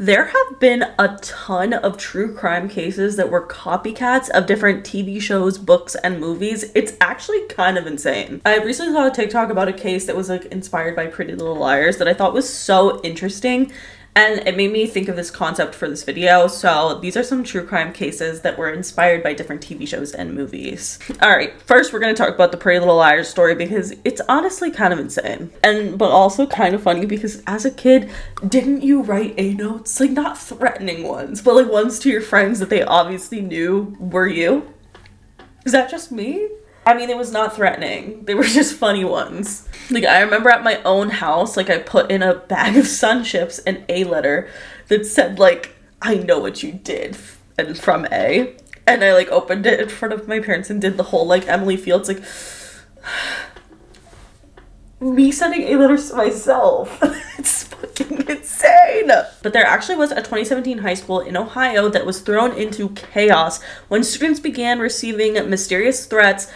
There have been a ton of true crime cases that were copycats of different TV shows, books, and movies. It's actually kind of insane. I recently saw a TikTok about a case that was like inspired by Pretty Little Liars that I thought was so interesting. And it made me think of this concept for this video. So these are some true crime cases that were inspired by different TV shows and movies. All right, first we're going to talk about the Pretty Little Liars story because it's honestly kind of insane. But also kind of funny because as a kid, didn't you write A notes? Like not threatening ones, but like ones to your friends that they obviously knew were you? Is that just me? I mean, it was not threatening. They were just funny ones. Like, I remember at my own house, like, I put in a bag of Sun Chips an A letter that said, like, I know what you did, and from A. And I, like, opened it in front of my parents and did the whole, like, Emily Fields, like, me sending A letters to myself. It's fucking insane. But there actually was a 2017 high school in Ohio that was thrown into chaos when students began receiving mysterious threats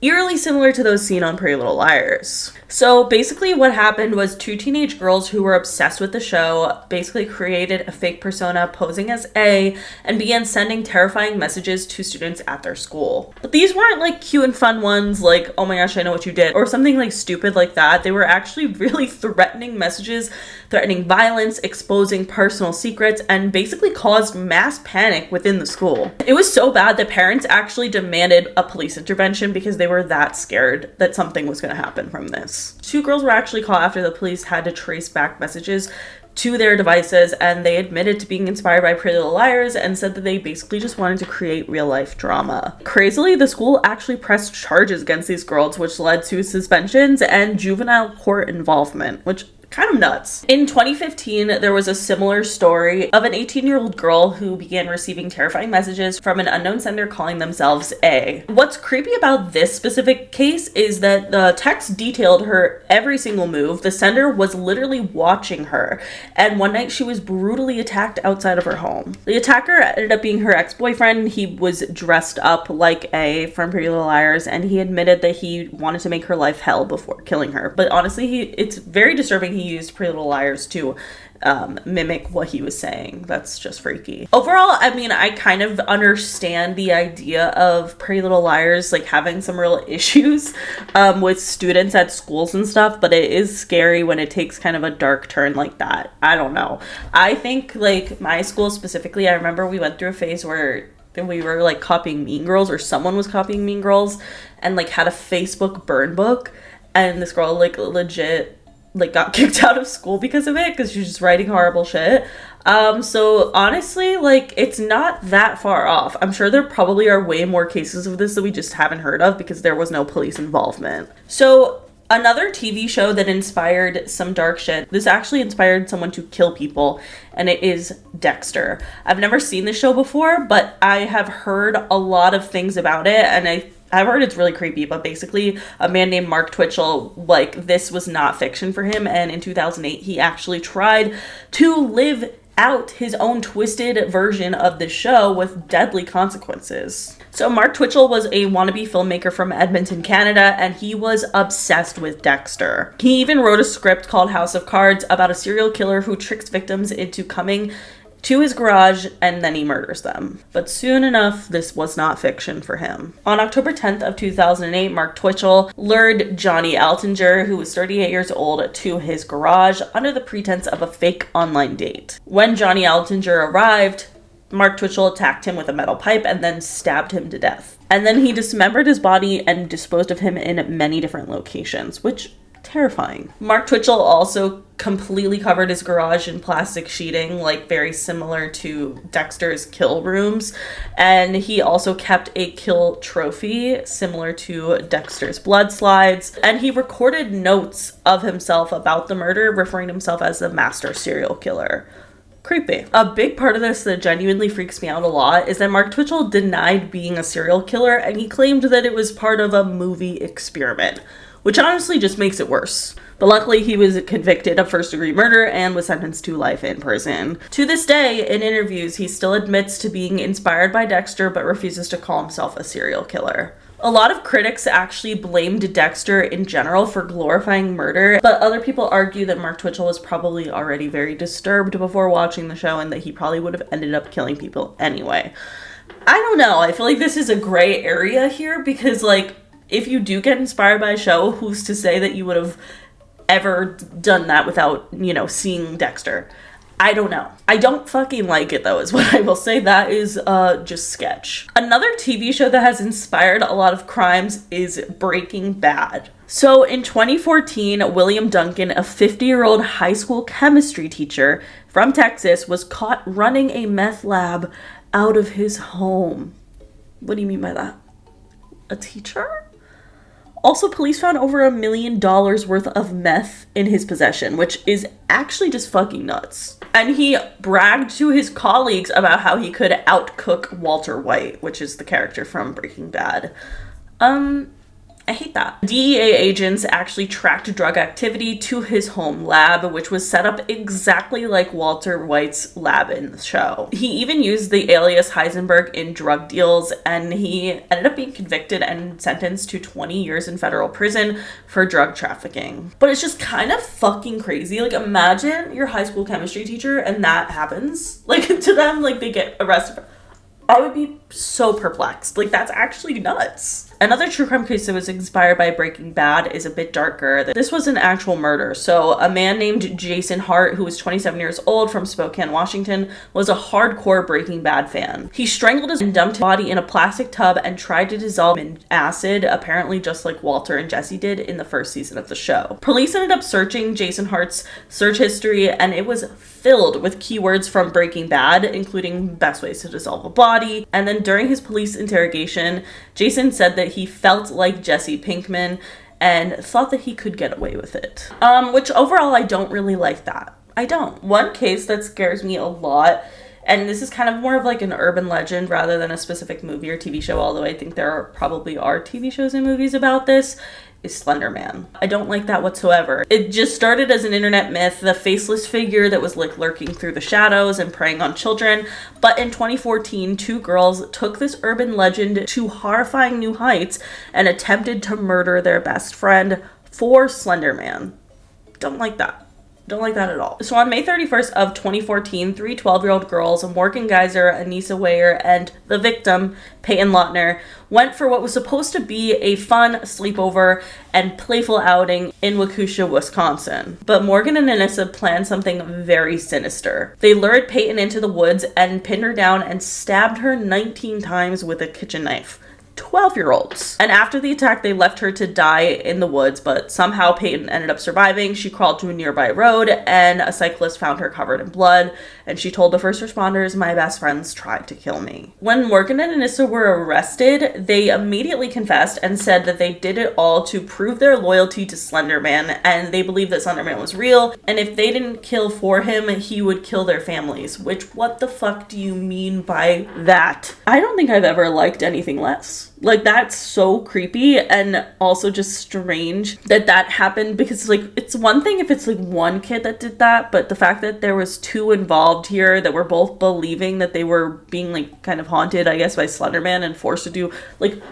eerily similar to those seen on Pretty Little Liars. So basically what happened was two teenage girls who were obsessed with the show basically created a fake persona posing as A and began sending terrifying messages to students at their school. But these weren't like cute and fun ones like, oh my gosh, I know what you did, or something like stupid like that. They were actually really threatening messages, threatening violence, exposing personal secrets, and basically caused mass panic within the school. It was so bad that parents actually demanded a police intervention because they were that scared that something was going to happen from this. Two girls were actually caught after the police had to trace back messages to their devices, and they admitted to being inspired by Pretty Little Liars and said that they basically just wanted to create real life drama. Crazily, the school actually pressed charges against these girls, which led to suspensions and juvenile court involvement, which kind of nuts. In 2015, there was a similar story of an 18-year-old girl who began receiving terrifying messages from an unknown sender calling themselves A. What's creepy about this specific case is that the text detailed her every single move. The sender was literally watching her, and one night she was brutally attacked outside of her home. The attacker ended up being her ex-boyfriend. He was dressed up like A from Pretty Little Liars, and he admitted that he wanted to make her life hell before killing her. But honestly, it's very disturbing. He used Pretty Little Liars to mimic what he was saying. That's just freaky. Overall, I mean, I kind of understand the idea of Pretty Little Liars like having some real issues with students at schools and stuff, but it is scary when it takes kind of a dark turn like that. I don't know. I think like my school specifically, I remember we went through a phase where we were like copying Mean Girls, or someone was copying Mean Girls and like had a Facebook burn book, and this girl like legit like got kicked out of school because of it because she was just writing horrible shit. So honestly, like it's not that far off. I'm sure there probably are way more cases of this that we just haven't heard of because there was no police involvement. So another TV show that inspired some dark shit, this actually inspired someone to kill people, and it is Dexter. I've never seen this show before, but I have heard a lot of things about it, and I've heard it's really creepy, but basically a man named Mark Twitchell, like this was not fiction for him, and in 2008 he actually tried to live out his own twisted version of the show with deadly consequences. So Mark Twitchell was a wannabe filmmaker from Edmonton, Canada, and he was obsessed with Dexter. He even wrote a script called House of Cards about a serial killer who tricks victims into coming to his garage and then he murders them. But soon enough, this was not fiction for him. On October 10th of 2008, Mark Twitchell lured Johnny Altinger, who was 38 years old, to his garage under the pretense of a fake online date. When Johnny Altinger arrived, Mark Twitchell attacked him with a metal pipe and then stabbed him to death. And then he dismembered his body and disposed of him in many different locations, which terrifying. Mark Twitchell also completely covered his garage in plastic sheeting, like very similar to Dexter's kill rooms. And he also kept a kill trophy similar to Dexter's blood slides. And he recorded notes of himself about the murder, referring to himself as the master serial killer. Creepy. A big part of this that genuinely freaks me out a lot is that Mark Twitchell denied being a serial killer, and he claimed that it was part of a movie experiment, which honestly just makes it worse. But luckily, he was convicted of first-degree murder and was sentenced to life in prison. To this day, in interviews, he still admits to being inspired by Dexter, but refuses to call himself a serial killer. A lot of critics actually blamed Dexter in general for glorifying murder, but other people argue that Mark Twitchell was probably already very disturbed before watching the show and that he probably would have ended up killing people anyway. I don't know. I feel like this is a gray area here because, like, if you do get inspired by a show, who's to say that you would have ever done that without, you know, seeing Dexter? I don't know. I don't fucking like it though, is what I will say. That is just sketch. Another TV show that has inspired a lot of crimes is Breaking Bad. So in 2014, William Duncan, a 50-year-old high school chemistry teacher from Texas, was caught running a meth lab out of his home. What do you mean by that? A teacher? Also, police found over $1 million worth of meth in his possession, which is actually just fucking nuts. And he bragged to his colleagues about how he could outcook Walter White, which is the character from Breaking Bad. I hate that. DEA agents actually tracked drug activity to his home lab, which was set up exactly like Walter White's lab in the show. He even used the alias Heisenberg in drug deals, and he ended up being convicted and sentenced to 20 years in federal prison for drug trafficking. But it's just kind of fucking crazy. Like, imagine your high school chemistry teacher and that happens. Like, to them, like, they get arrested. I would be so perplexed. Like, that's actually nuts. Another true crime case that was inspired by Breaking Bad is a bit darker. This was an actual murder. So a man named Jason Hart, who was 27 years old from Spokane, Washington, was a hardcore Breaking Bad fan. He strangled his and dumped his body in a plastic tub and tried to dissolve him in acid, apparently just like Walter and Jesse did in the first season of the show. Police ended up searching Jason Hart's search history, and it was filled with keywords from Breaking Bad, including best ways to dissolve a body. And then during his police interrogation, Jason said that he felt like Jesse Pinkman and thought that he could get away with it. Which overall, I don't really like that. I don't. One case that scares me a lot, and this is kind of more of like an urban legend rather than a specific movie or TV show, although I think probably are TV shows and movies about this, is Slender Man. I don't like that whatsoever. It just started as an internet myth, the faceless figure that was like lurking through the shadows and preying on children. But in 2014, two girls took this urban legend to horrifying new heights and attempted to murder their best friend for Slender Man. Don't like that. Don't like that at all. So on May 31st of 2014, three 12-year-old girls, Morgan Geyser, Anissa Weyer, and the victim, Peyton Lautner, went for what was supposed to be a fun sleepover and playful outing in Waukesha, Wisconsin. But Morgan and Anissa planned something very sinister. They lured Peyton into the woods and pinned her down and stabbed her 19 times with a kitchen knife. 12-year-olds. And after the attack, they left her to die in the woods, but somehow Peyton ended up surviving. She crawled to a nearby road, and a cyclist found her covered in blood, and she told the first responders, "My best friends tried to kill me." When Morgan and Anissa were arrested, they immediately confessed and said that they did it all to prove their loyalty to Slender Man, and they believed that Slender Man was real, and if they didn't kill for him, he would kill their families. Which, what the fuck do you mean by that? I don't think I've ever liked anything less. Like, that's so creepy and also just strange that happened, because like, it's one thing if it's like one kid that did that, but the fact that there was two involved here that were both believing that they were being like kind of haunted, I guess, by Slender Man and forced to do, like,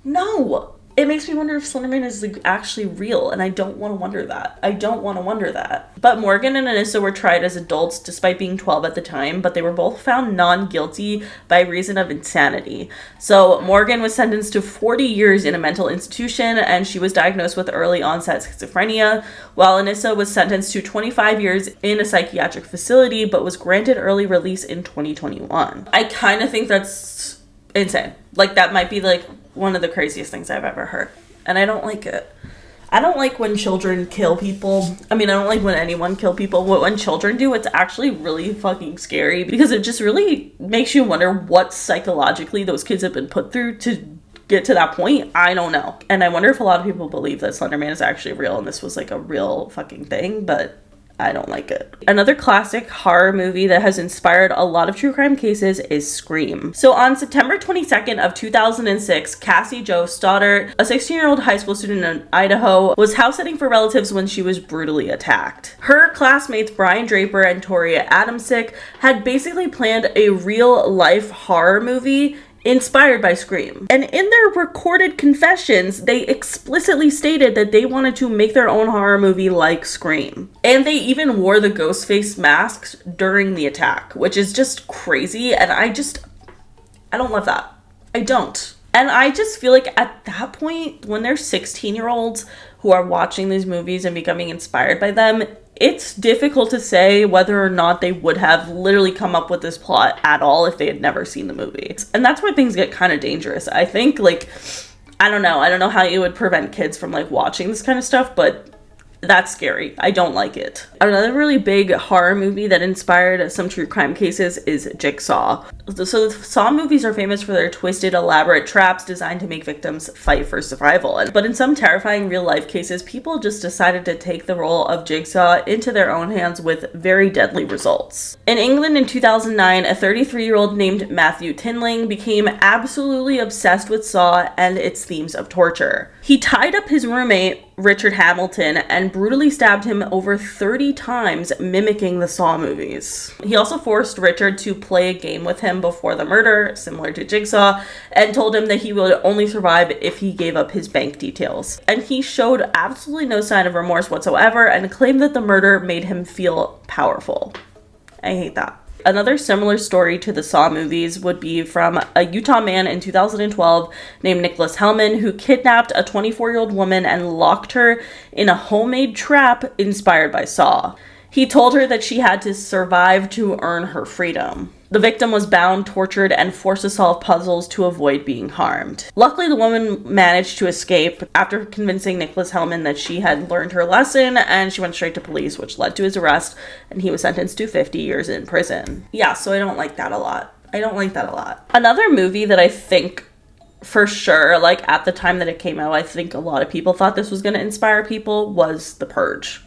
no. It makes me wonder if Slender Man is like actually real, and I don't want to wonder that. I don't want to wonder that. But Morgan and Anissa were tried as adults despite being 12 at the time, but they were both found non-guilty by reason of insanity. So Morgan was sentenced to 40 years in a mental institution, and she was diagnosed with early onset schizophrenia, while Anissa was sentenced to 25 years in a psychiatric facility, but was granted early release in 2021. I kind of think that's insane. Like, that might be like one of the craziest things I've ever heard, and I don't like it. I don't like when children kill people. I mean, I don't like when anyone kill people. When children do, it's actually really fucking scary, because it just really makes you wonder what psychologically those kids have been put through to get to that point. I don't know. And I wonder if a lot of people believe that Slender Man is actually real and this was like a real fucking thing, but I don't like it. Another classic horror movie that has inspired a lot of true crime cases is Scream. So on September 22nd of 2006, Cassie Jo Stoddard, a 16-year-old high school student in Idaho, was house sitting for relatives when she was brutally attacked. Her classmates Brian Draper and Toria Adamsick had basically planned a real-life horror movie inspired by Scream. And in their recorded confessions, they explicitly stated that they wanted to make their own horror movie like Scream. And they even wore the ghost face masks during the attack, which is just crazy. And I don't love that. I don't. And I just feel like at that point, when they're 16-year-olds who are watching these movies and becoming inspired by them, it's difficult to say whether or not they would have literally come up with this plot at all if they had never seen the movie. And that's where things get kind of dangerous. I think, like, I don't know how you would prevent kids from, like, watching this kind of stuff, but that's scary. I don't like it. Another really big horror movie that inspired some true crime cases is Jigsaw. So the Saw movies are famous for their twisted, elaborate traps designed to make victims fight for survival. But in some terrifying real-life cases, people just decided to take the role of Jigsaw into their own hands with very deadly results. In England in 2009, a 33-year-old named Matthew Tinling became absolutely obsessed with Saw and its themes of torture. He tied up his roommate, Richard Hamilton, and brutally stabbed him over 30 times, mimicking the Saw movies. He also forced Richard to play a game with him before the murder, similar to Jigsaw, and told him that he would only survive if he gave up his bank details. And he showed absolutely no sign of remorse whatsoever and claimed that the murder made him feel powerful. I hate that. Another similar story to the Saw movies would be from a Utah man in 2012 named Nicholas Hellman, who kidnapped a 24-year-old woman and locked her in a homemade trap inspired by Saw. He told her that she had to survive to earn her freedom. The victim was bound, tortured, and forced to solve puzzles to avoid being harmed. Luckily, the woman managed to escape after convincing Nicholas Hellman that she had learned her lesson, and she went straight to police, which led to his arrest, and he was sentenced to 50 years in prison. Yeah, so I don't like that a lot. Another movie that I think for sure, like at the time that it came out, I think a lot of people thought this was going to inspire people was The Purge.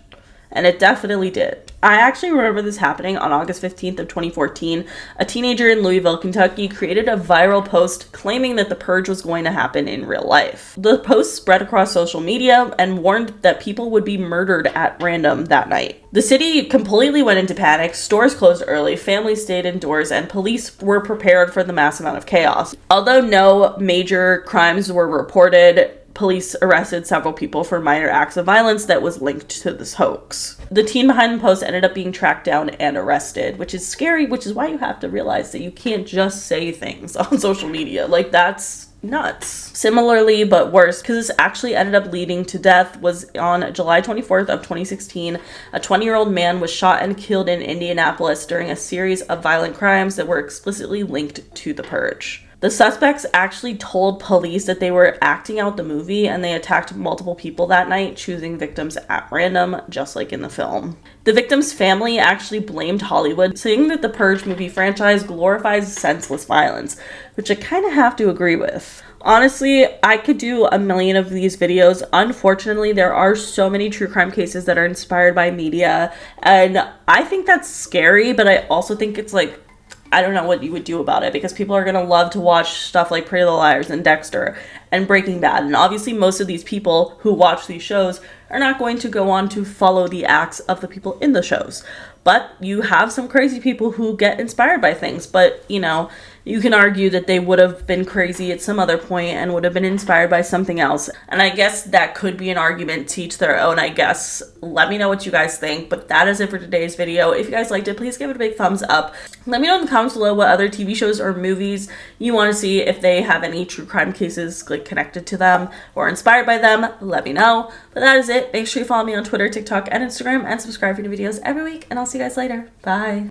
And it definitely did. I actually remember this happening on August 15th of 2014. A teenager in Louisville, Kentucky created a viral post claiming that the purge was going to happen in real life. The post spread across social media and warned that people would be murdered at random that night. The city completely went into panic, stores closed early, families stayed indoors, and police were prepared for the mass amount of chaos. Although no major crimes were reported, police arrested several people for minor acts of violence that was linked to this hoax. The teen behind the post ended up being tracked down and arrested, which is scary, which is why you have to realize that you can't just say things on social media. Like, that's nuts. Similarly, but worse, because this actually ended up leading to death, was on July 24th of 2016, a 20-year-old man was shot and killed in Indianapolis during a series of violent crimes that were explicitly linked to the Purge. The suspects actually told police that they were acting out the movie, and they attacked multiple people that night, choosing victims at random, just like in the film. The victim's family actually blamed Hollywood, saying that the Purge movie franchise glorifies senseless violence, which I kind of have to agree with. Honestly, I could do a million of these videos. Unfortunately, there are so many true crime cases that are inspired by media, and I think that's scary, but I also think it's like, I don't know what you would do about it, because people are going to love to watch stuff like Pretty Little Liars and Dexter and Breaking Bad. And obviously most of these people who watch these shows are not going to go on to follow the acts of the people in the shows. But you have some crazy people who get inspired by things. But, you know, you can argue that they would have been crazy at some other point and would have been inspired by something else. And I guess that could be an argument to each their own, I guess. Let me know what you guys think. But that is it for today's video. If you guys liked it, please give it a big thumbs up. Let me know in the comments below what other TV shows or movies you want to see, if they have any true crime cases like connected to them or inspired by them. Let me know. But that is it. Make sure you follow me on Twitter, TikTok, and Instagram, and subscribe for new videos every week. And I'll see you guys later. Bye.